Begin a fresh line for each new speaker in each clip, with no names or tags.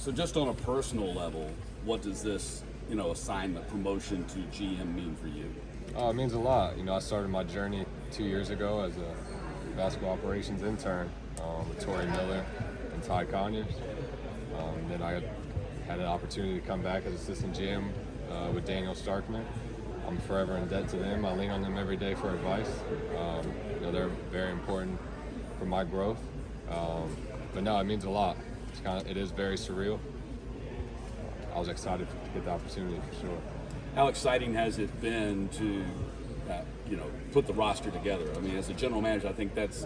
So just on a personal level, what does this, assignment, promotion to GM mean for you?
It means a lot. I started my journey 2 years ago as a basketball operations intern with Torrey Miller and Ty Conyers. Then I had an opportunity to come back as assistant GM with Daniel Starkman. I'm forever in debt to them. I lean on them every day for advice. They're very important for my growth. But no, it means a lot. It is very surreal. I was excited to get the opportunity for sure.
How exciting has it been to, put the roster together? I mean, as a general manager, I think that's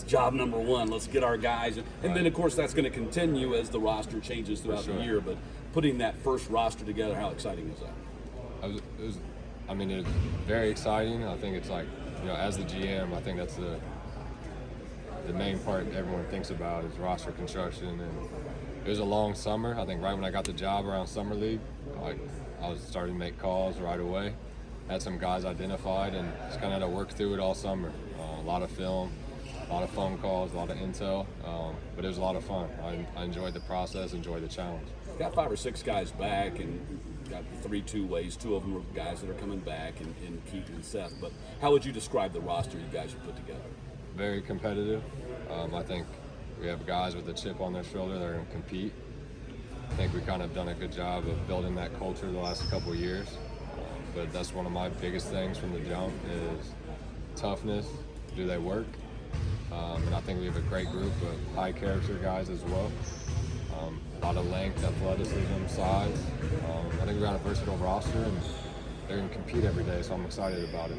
job number one. Let's get our guys, and then of course that's going to continue as the roster changes throughout the year. But putting that first roster together, how exciting is that?
It was very exciting. I think it's like, as the GM, I think that's the main part everyone thinks about is roster construction. And it was a long summer. I think right when I got the job around Summer League, I was starting to make calls right away. Had some guys identified and just kind of had to work through it all summer. A lot of film, a lot of phone calls, a lot of intel, but it was a lot of fun. I enjoyed the process, enjoyed the challenge.
Got 5 or 6 guys back, and got 3 two-ways. 2 of them are guys that are coming back, in Keaton and Seth. But how would you describe the roster you guys have put together?
Very competitive. I think we have guys with a chip on their shoulder that are going to compete. I think we've kind of done a good job of building that culture the last couple of years. But that's one of my biggest things from the jump is toughness. Do they work? And I think we have a great group of high character guys as well. A lot of length, athleticism, size. I think we got a versatile roster, and they're going to compete every day, so I'm excited about it.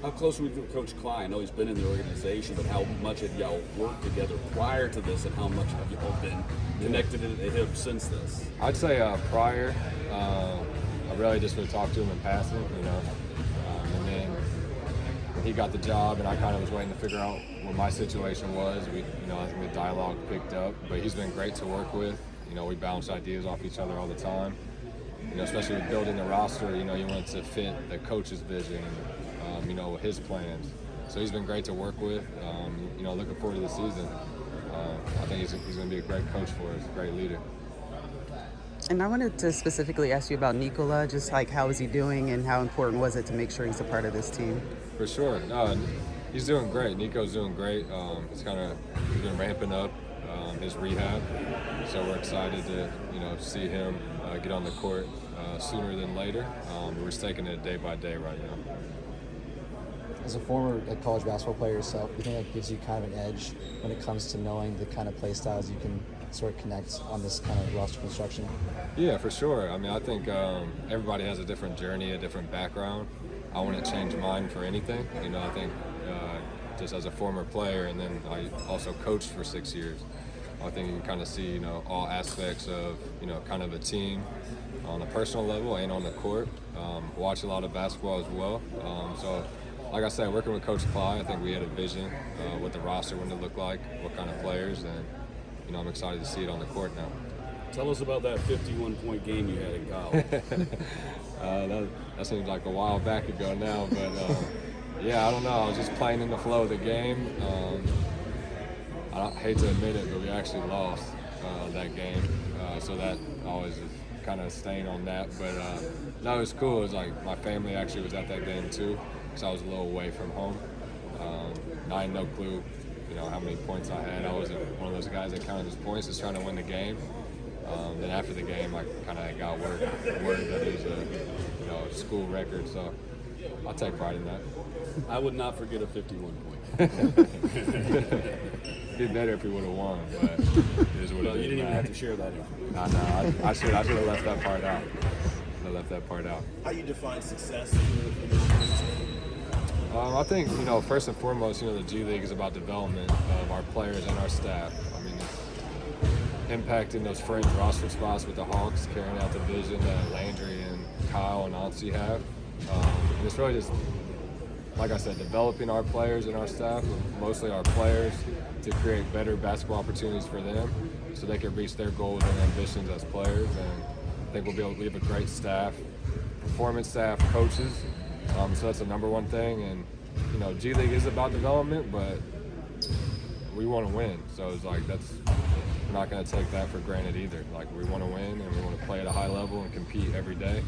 How close were you with Coach Klein? I know he's been in the organization, but how much have y'all worked together prior to this, and how much have y'all been connected to him since this?
I'd say prior, I really just would talk to him in passing, and then when he got the job, and I kind of was waiting to figure out what my situation was. I think the dialogue picked up, but he's been great to work with. We bounce ideas off each other all the time. Especially with building the roster, you want it to fit the coach's vision, his plans. So he's been great to work with. Looking forward to the season. I think he's going to be a great coach for us, a great leader.
And I wanted to specifically ask you about Nikola, just like how is he doing and how important was it to make sure he's a part of this team?
For sure. No, he's doing great. Nico's doing great. He's been ramping up his rehab. So we're excited to, see him get on the court sooner than later. We're just taking it day by day right now.
As a former college basketball player yourself, do you think that gives you kind of an edge when it comes to knowing the kind of play styles you can sort of connect on this kind of roster construction?
Yeah, for sure. I think everybody has a different journey, a different background. I wouldn't change mine for anything. I think just as a former player, and then I also coached for 6 years, I think you can kind of see, all aspects of, kind of a team on a personal level and on the court. Watch a lot of basketball as well. So, like I said, working with Coach Cly, I think we had a vision what the roster would look like, what kind of players, and I'm excited to see it on the court now.
Tell us about that 51-point game you had in college.
That seems like a while back ago now, but yeah, I don't know. I was just playing in the flow of the game. I hate to admit it, but we actually lost that game, so that always is kind of staying on that. But no, it was cool. It was like my family actually was at that game too, because I was a little away from home. I had no clue, how many points I had. I wasn't one of those guys that counted his points, just trying to win the game. Then after the game, I kind of got word that it was a school record, so I'll take pride in that.
I would not forget a 51-point.
It'd be better if we would have won, but it is what it is.
You didn't even have to share that
No, I should have left that part out.
How you define success?
I think, first and foremost, the G League is about development of our players and our staff. It's impacting those fringe roster spots with the Hawks, carrying out the vision that Landry and Kyle and Ansi have. And it's really just, like I said, developing our players and our staff, mostly our players, to create better basketball opportunities for them so they can reach their goals and ambitions as players. And I think we have a great staff, performance staff, coaches. So that's the number one thing. And, G League is about development, but we want to win. So it's like we're not going to take that for granted either. Like, we want to win and we want to play at a high level and compete every day.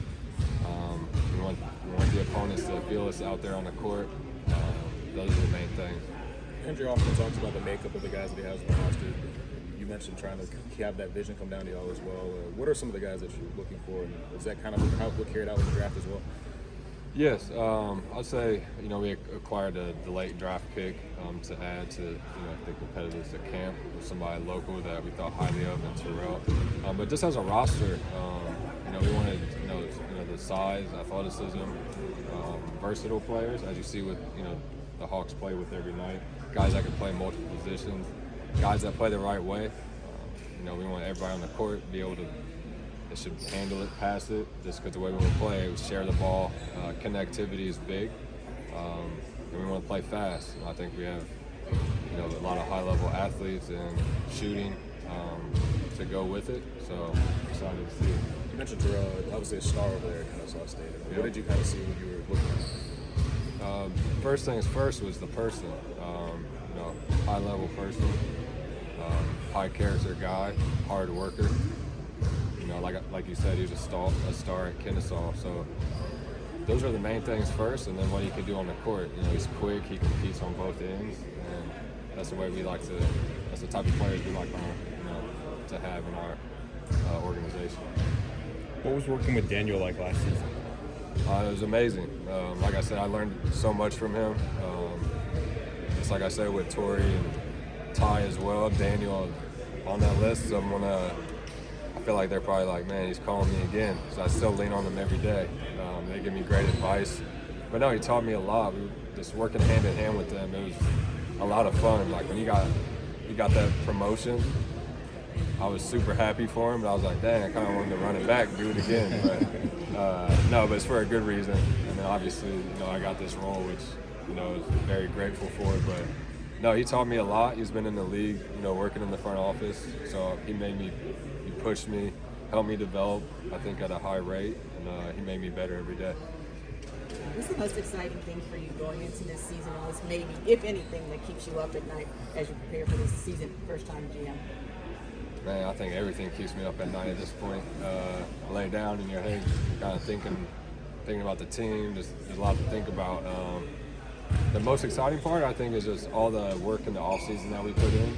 We want the opponents to feel us out there on the court. Those are the main things.
Andrew often talks about the makeup of the guys that he has on the roster. You mentioned trying to have that vision come down to y'all as well. What are some of the guys that you're looking for? And is that kind of how it carried out with the draft as well?
Yes, I'd say we acquired the late draft pick to add to the competitors at camp with somebody local that we thought highly of in Terrell. But just as a roster, we wanted the size, athleticism, versatile players, as you see with the Hawks play with every night. Guys that can play multiple positions, guys that play the right way. We want everybody on the court to be able to. They should handle it, pass it, just because the way we want to play, we share the ball. Connectivity is big, and we want to play fast. And I think we have, a lot of high-level athletes and shooting to go with it. So excited to see it.
You mentioned Terrell, obviously a star over there at Kennesaw State. What did you kind of see when you were looking at it?
First things first was the person. High-level person, high-character guy, hard worker. Like you said, he was a star at Kennesaw. So those are the main things first, and then what he can do on the court. He's quick, he competes on both ends, and that's the way we like to. That's the type of players we like to have in our organization.
What was working with Daniel like last season?
It was amazing. Like I said, I learned so much from him. Just like I said with Tori and Ty as well, Daniel on that list. Someone I feel like they're probably like, man, he's calling me again. So I still lean on them every day. They give me great advice. But no, he taught me a lot. We were just working hand in hand with them. It was a lot of fun. Like when you got that promotion, I was super happy for him. But I was like, dang, I kind of wanted to run it back, do it again. But no, but it's for a good reason. And then obviously, I got this role, which I was very grateful for. But no, he taught me a lot. He's been in the league, working in the front office. So he pushed me, helped me develop, I think, at a high rate, and he made me better every day.
What's the most exciting thing for you going into this season, and what's maybe, if anything, that keeps you up at night as you prepare for this season, first-time GM?
Man, I think everything keeps me up at night at this point. Lay down in your head, kind of thinking about the team. There's a lot to think about. The most exciting part, I think, is just all the work in the off-season that we put in.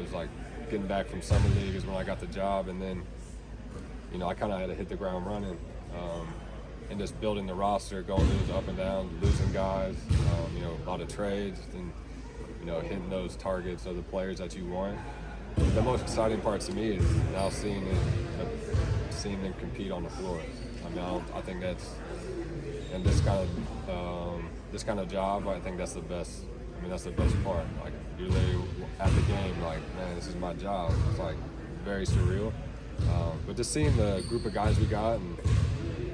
It's like getting back from summer league is when I got the job, and then I kind of had to hit the ground running, and just building the roster, going through those up and down, losing guys, a lot of trades, and hitting those targets of the players that you want. The most exciting part to me is now seeing them compete on the floor. I think that's, and this kind of job, I think that's the best. That's the best part. Like, you're literally at the game, like, man, this is my job. It's like very surreal. But just seeing the group of guys we got and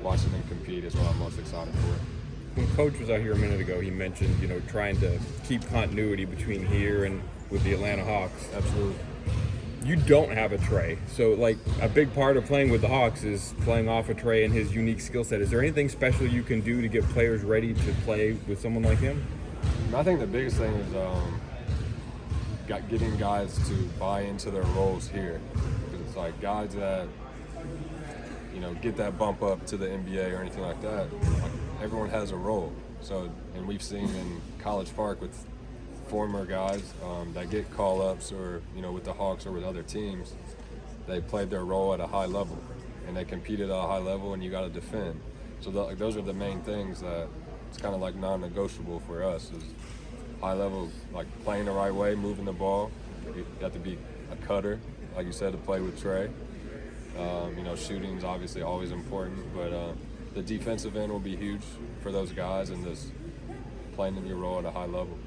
watching them compete is what I'm most excited for.
When Coach was out here a minute ago, he mentioned, trying to keep continuity between here and with the Atlanta Hawks.
Absolutely.
You don't have a Trey, so like a big part of playing with the Hawks is playing off a Trey and his unique skill set. Is there anything special you can do to get players ready to play with someone like him?
I think the biggest thing is getting guys to buy into their roles here. Because it's like guys that, get that bump up to the NBA or anything like that, like, everyone has a role. So, and we've seen in College Park with former guys that get call-ups or, with the Hawks or with other teams, they played their role at a high level. And they competed at a high level, and you got to defend. So those are the main things that it's kind of like non-negotiable for us is high level, like playing the right way, moving the ball. You have to be a cutter, like you said, to play with Trey. Shooting's obviously always important, but the defensive end will be huge for those guys and just playing in your role at a high level.